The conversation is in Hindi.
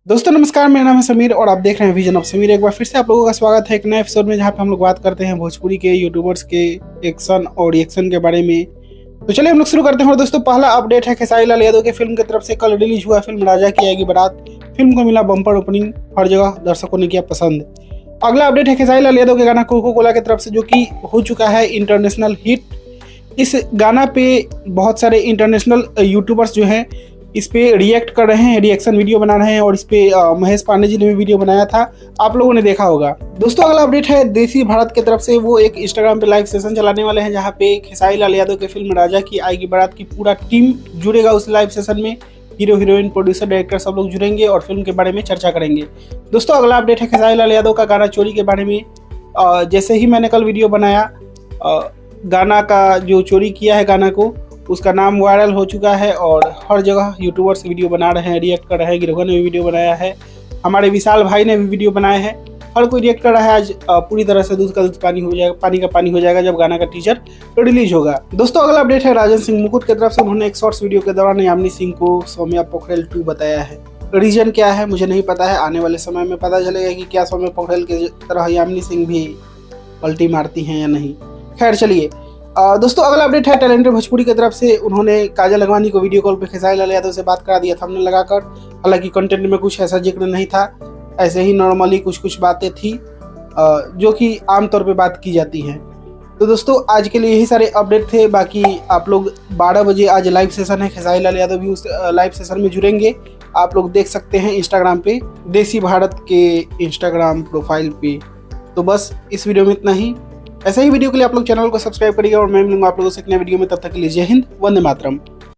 दोस्तों नमस्कार, मेरा नाम है समीर और आप देख रहे हैं विजन ऑफ समीर। एक बार फिर से आप लोगों का स्वागत है एक नए एपिसोड में, जहां पे हम लोग बात करते हैं भोजपुरी के यूट्यूबर्स के एक्शन और रिएक्शन के बारे में। तो चलिए हम लोग शुरू करते हैं। और दोस्तों पहला अपडेट है खेसारी लाल यादव के फिल्म की तरफ से कल रिलीज हुआ फिल्म राजा की आएगी बारात। फिल्म को मिला बम्पर ओपनिंग, हर जगह दर्शकों ने किया पसंद। अगला अपडेट है खेसारी लाल यादव के गाना कोको कोला की तरफ से, जो कि हो चुका है इंटरनेशनल हिट। इस गाना पे बहुत सारे इंटरनेशनल यूट्यूबर्स जो हैं इस पे रिएक्ट कर रहे हैं, रिएक्शन वीडियो बना रहे हैं। और इस पे महेश पांडे जी ने भी वीडियो बनाया था, आप लोगों ने देखा होगा। दोस्तों अगला अपडेट है देसी भारत की तरफ से। वो एक इंस्टाग्राम पे लाइव सेशन चलाने वाले हैं, जहां पे खेसारी लाल यादव के फिल्म राजा की आएगी बारात की पूरा टीम जुड़ेगा उस लाइव सेशन में। हीरो हीरोइन, प्रोड्यूसर, डायरेक्टर सब लोग जुड़ेंगे और फिल्म के बारे में चर्चा करेंगे। दोस्तों अगला अपडेट है खेसारी लाल यादव का गाना चोरी के बारे में। जैसे ही मैंने कल वीडियो बनाया, गाना का जो चोरी किया है गाना को, उसका नाम वायरल हो चुका है और हर जगह यूट्यूबर्स वीडियो बना रहे हैं, रिएक्ट कर रहे हैं। गिरवा ने भी वीडियो बनाया है, हमारे विशाल भाई ने भी वीडियो बनाए हैं, हर कोई रिएक्ट कर रहा है। आज पूरी तरह से दूध का दूध पानी हो जाएगा, पानी का पानी हो जाएगा जब गाना का टीजर रिलीज होगा। दोस्तों अगला अपडेट है राजन सिंह मुकुट की तरफ से। उन्होंने एक शॉर्ट्स वीडियो के दौरान यामिनी सिंह को सौम्या पोखरेल 2 बताया है। रीजन क्या है मुझे नहीं पता है, आने वाले समय में पता चलेगा कि क्या सौम्या पोखरेल की तरह यामिनी सिंह भी पलटी मारती हैं या नहीं। खैर चलिए, दोस्तों अगला अपडेट है टैलेंटेड भोजपुरी की तरफ से। उन्होंने काजल अगवानी को वीडियो कॉल पे खेसारी लाल यादव से बात करा दिया था हमने लगाकर। हालांकि कंटेंट में कुछ ऐसा जिक्र नहीं था, ऐसे ही नॉर्मली कुछ बातें थी जो कि आमतौर पे बात की जाती हैं। तो दोस्तों आज के लिए यही सारे अपडेट थे। बाकी आप लोग 12 बजे आज लाइव सेशन है, खेसारी लाल यादव भी उस लाइव सेशन में जुड़ेंगे। आप लोग देख सकते हैं इंस्टाग्राम पे, देसी भारत के इंस्टाग्राम प्रोफाइल पे। तो बस इस वीडियो में इतना ही। ऐसे ही वीडियो के लिए आप लोग चैनल को सब्सक्राइब करिएगा और मैं मिलूंगा आप लोगों से एक नए वीडियो में। तब तक के लिए जय हिंद, वंदे मातरम।